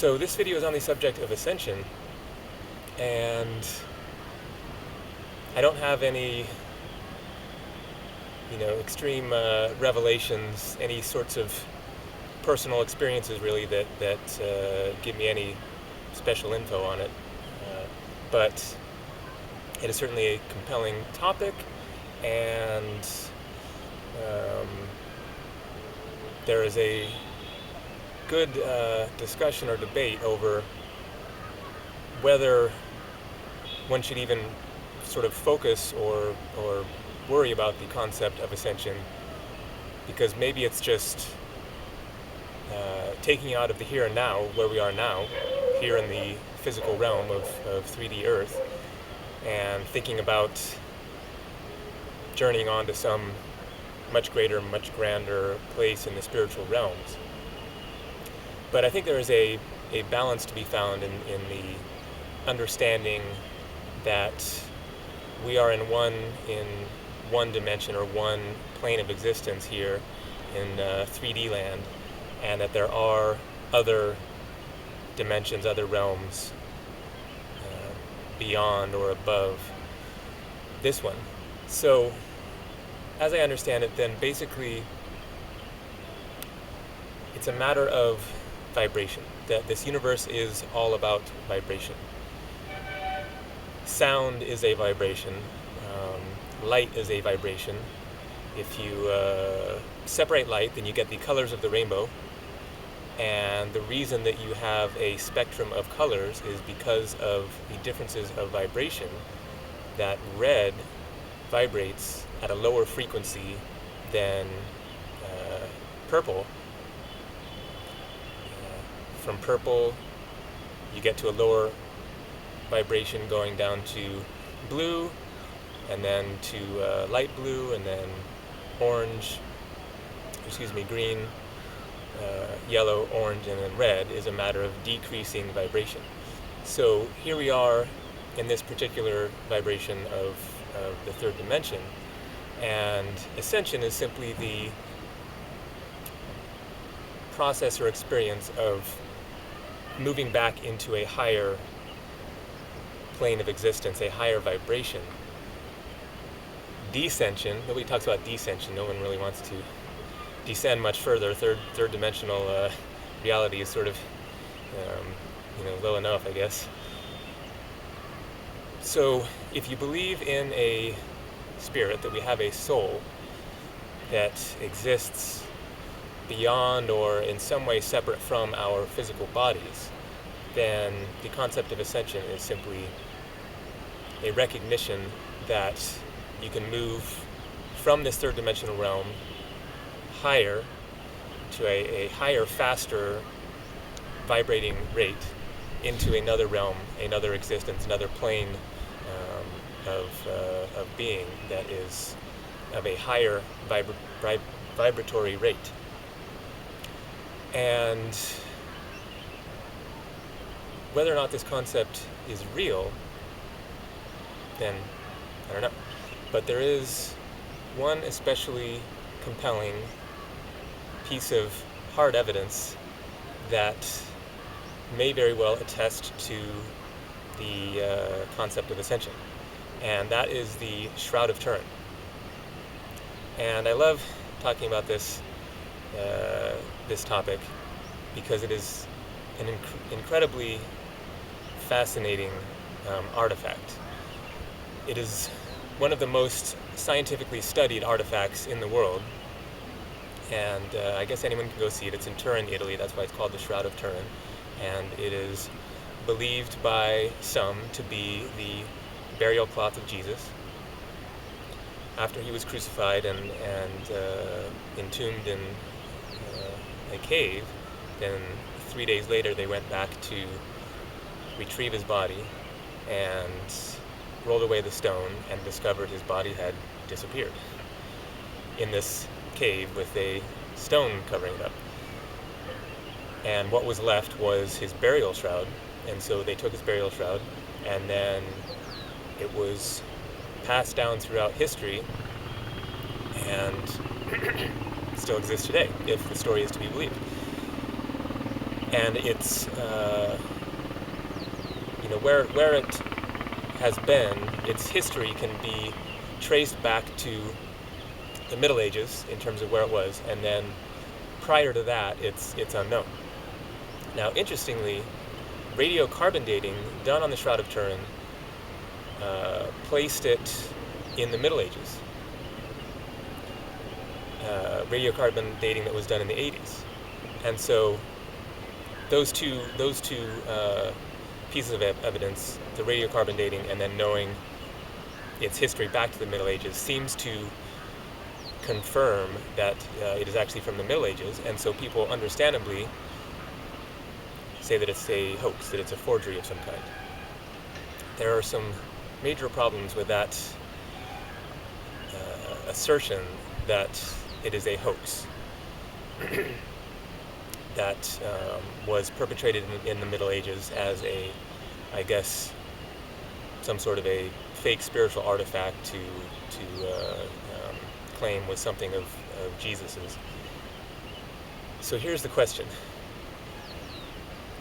So this video is on the subject of Ascension, and I don't have any, extreme revelations, any sorts of personal experiences really that give me any special info on it. But it is certainly a compelling topic, and there is a good discussion or debate over whether one should even sort of focus or worry about the concept of ascension, because maybe it's just taking you out of the here and now, where we are now, here in the physical realm of 3D Earth, and thinking about journeying on to some much greater, much grander place in the spiritual realms. But I think there is a balance to be found in the understanding that we are in one dimension or one plane of existence here in 3D land, and that there are other dimensions, other realms beyond or above this one. So, as I understand it, then basically it's a matter of vibration, that this universe is all about vibration. Sound is a vibration, light is a vibration. If you separate light, then you get the colors of the rainbow, and the reason that you have a spectrum of colors is because of the differences of vibration. That red vibrates at a lower frequency than purple. From purple, you get to a lower vibration going down to blue, and then to light blue, and then green, yellow, orange, and then red is a matter of decreasing vibration. So here we are in this particular vibration of the third dimension, and ascension is simply the process or experience of moving back into a higher plane of existence, a higher vibration. Descension, nobody talks about descension, no one really wants to descend much further. Third dimensional reality is sort of low enough, I guess. So if you believe in a spirit, that we have a soul that exists beyond or in some way separate from our physical bodies, then the concept of ascension is simply a recognition that you can move from this third dimensional realm higher to a higher, faster vibrating rate into another realm, another existence, another plane of being that is of a higher vibratory rate. And whether or not this concept is real, then I don't know. But there is one especially compelling piece of hard evidence that may very well attest to the concept of ascension, and that is the Shroud of Turin. And I love talking about this topic because it is an incredibly fascinating artifact. It is one of the most scientifically studied artifacts in the world, and I guess anyone can go see it. It's in Turin, Italy. That's why it's called the Shroud of Turin, and it is believed by some to be the burial cloth of Jesus after he was crucified and entombed in a cave. Then 3 days later they went back to retrieve his body and rolled away the stone and discovered his body had disappeared in this cave with a stone covering it up. And what was left was his burial shroud, and so they took his burial shroud, and then it was passed down throughout history and still exists today, if the story is to be believed. and it's where it has been, its history can be traced back to the Middle Ages in terms of where it was, and then prior to that, it's unknown. Now, interestingly, radiocarbon dating done on the Shroud of Turin placed it in the Middle Ages. Radiocarbon dating that was done in the 80s, and so those two pieces of evidence, the radiocarbon dating and then knowing its history back to the Middle Ages, seems to confirm that it is actually from the Middle Ages, and so people understandably say that it's a hoax, that it's a forgery of some kind. There are some major problems with that assertion that it is a hoax that was perpetrated in the Middle Ages as I guess, some sort of a fake spiritual artifact to claim was something of Jesus's. So here's the question.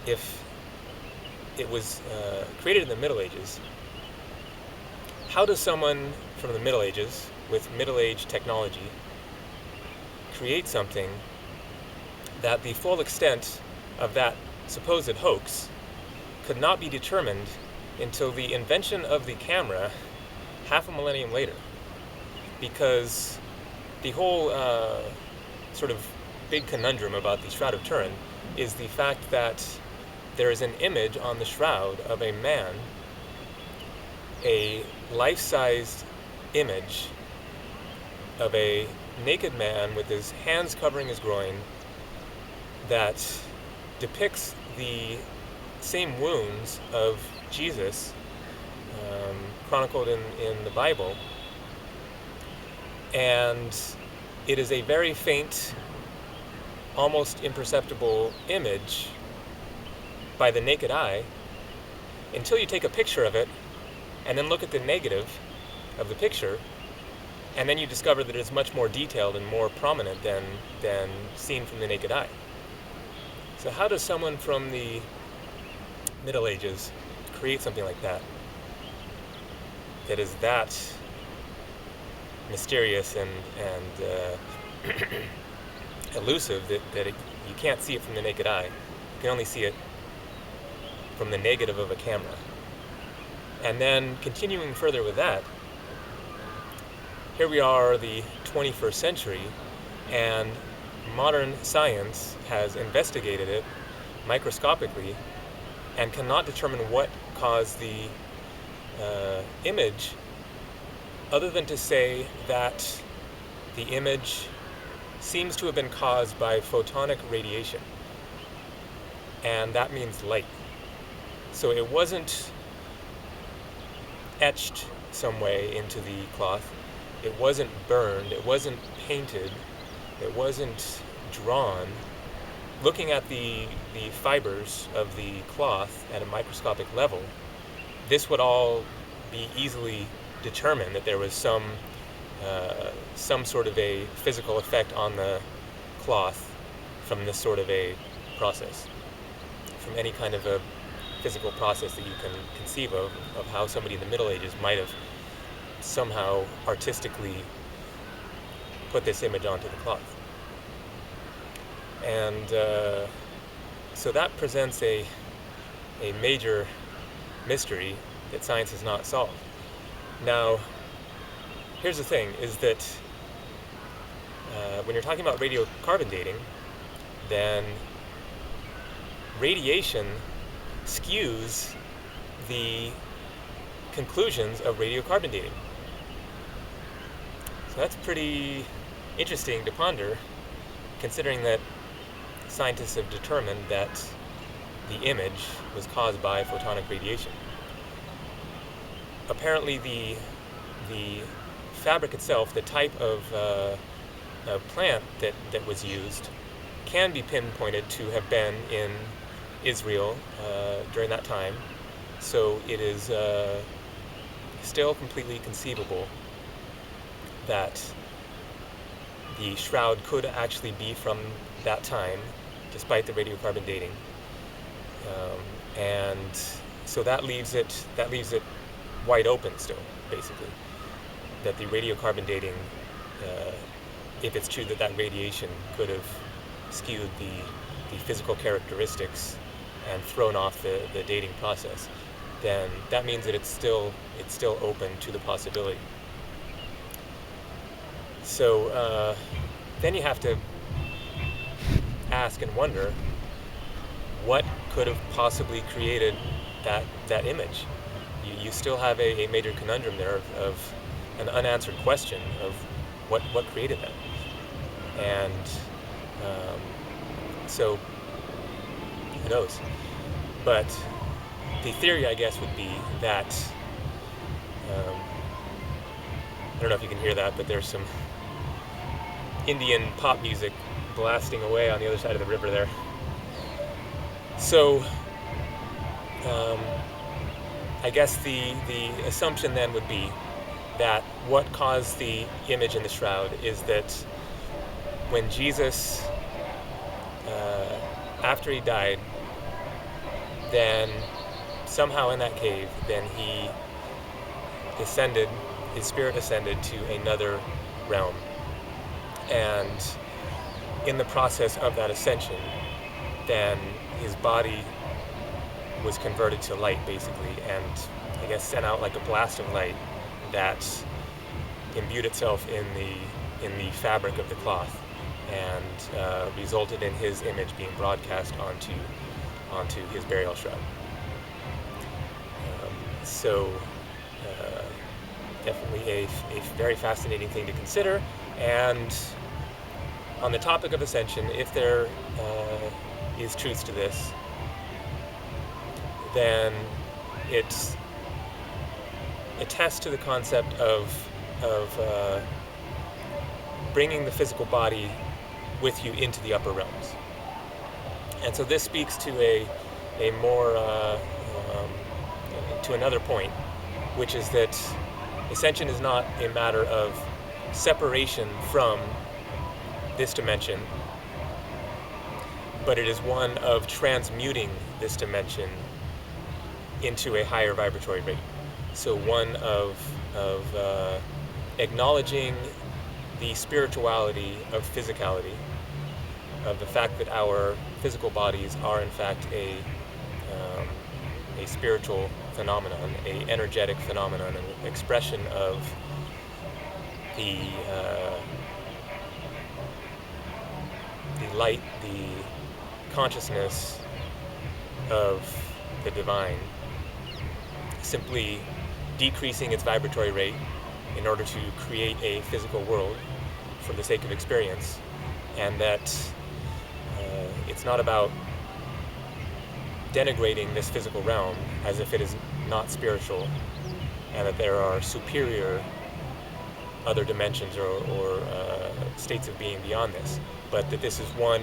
If it was created in the Middle Ages, how does someone from the Middle Ages with Middle Age technology create something that the full extent of that supposed hoax could not be determined until the invention of the camera half a millennium later? Because the whole sort of big conundrum about the Shroud of Turin is the fact that there is an image on the shroud of a man, a life-sized image of a naked man with his hands covering his groin, that depicts the same wounds of Jesus chronicled in the Bible, and it is a very faint, almost imperceptible image by the naked eye until you take a picture of it and then look at the negative of the picture, and then you discover that it's much more detailed and more prominent than seen from the naked eye. So how does someone from the Middle Ages create something like that is that mysterious and elusive that you can't see it from the naked eye? You can only see it from the negative of a camera. And then continuing further with that, here we are, the 21st century, and modern science has investigated it microscopically and cannot determine what caused the image, other than to say that the image seems to have been caused by photonic radiation, and that means light. So it wasn't etched some way into the cloth, it wasn't burned, it wasn't painted, it wasn't drawn. Looking at the fibers of the cloth at a microscopic level, this would all be easily determined that there was some sort of a physical effect on the cloth from this sort of a process, from any kind of a physical process that you can conceive of how somebody in the Middle Ages might have somehow artistically put this image onto the cloth. And so that presents a major mystery that science has not solved. Now, here's the thing, is that when you're talking about radiocarbon dating, then radiation skews the conclusions of radiocarbon dating. So that's pretty interesting to ponder, considering that scientists have determined that the image was caused by photonic radiation. Apparently the fabric itself, the type of plant that was used, can be pinpointed to have been in Israel during that time. So it is still completely conceivable that the shroud could actually be from that time, despite the radiocarbon dating. And so that leaves it wide open still, basically. That the radiocarbon dating, if it's true that radiation could have skewed the physical characteristics and thrown off the dating process, then that means that it's still open to the possibility. So then you have to ask and wonder, what could have possibly created that image? You still have a major conundrum there of an unanswered question of what created that. And so who knows? But the theory, I guess, would be that I don't know if you can hear that, but there's some Indian pop music blasting away on the other side of the river there. So I guess the assumption then would be that what caused the image in the shroud is that when Jesus, after he died, then somehow in that cave, then he ascended, his spirit ascended to another realm. And in the process of that ascension, then his body was converted to light, basically, and I guess sent out like a blast of light that imbued itself in the fabric of the cloth and resulted in his image being broadcast onto his burial shroud. So definitely a very fascinating thing to consider. And on the topic of ascension, if there is truth to this, then it attests to the concept of bringing the physical body with you into the upper realms. And so this speaks to a more to another point, which is that ascension is not a matter of separation from this dimension, but it is one of transmuting this dimension into a higher vibratory rate. So one of acknowledging the spirituality of physicality, of the fact that our physical bodies are in fact a spiritual phenomenon, a energetic phenomenon, an expression of the light, the consciousness of the divine, simply decreasing its vibratory rate in order to create a physical world for the sake of experience, and that it's not about denigrating this physical realm as if it is not spiritual, and that there are superior other dimensions or states of being beyond this, but that this is one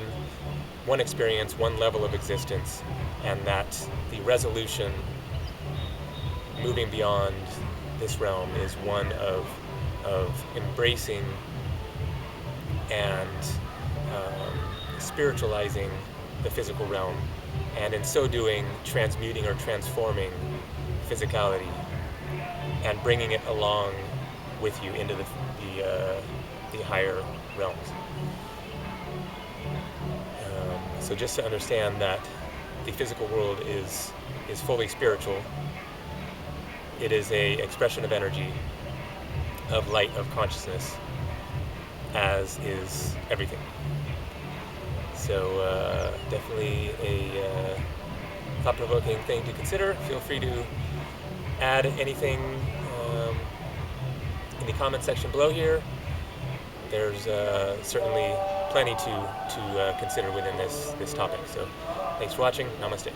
experience, one level of existence, and that the resolution moving beyond this realm is one of embracing and spiritualizing the physical realm, and in so doing transmuting or transforming physicality and bringing it along with you into the higher realms. So just to understand that the physical world is fully spiritual. It is a expression of energy, of light, of consciousness, as is everything. So definitely a thought-provoking thing to consider. Feel free to add anything in the comment section below here. There's certainly plenty to consider within this topic. So thanks for watching. Namaste.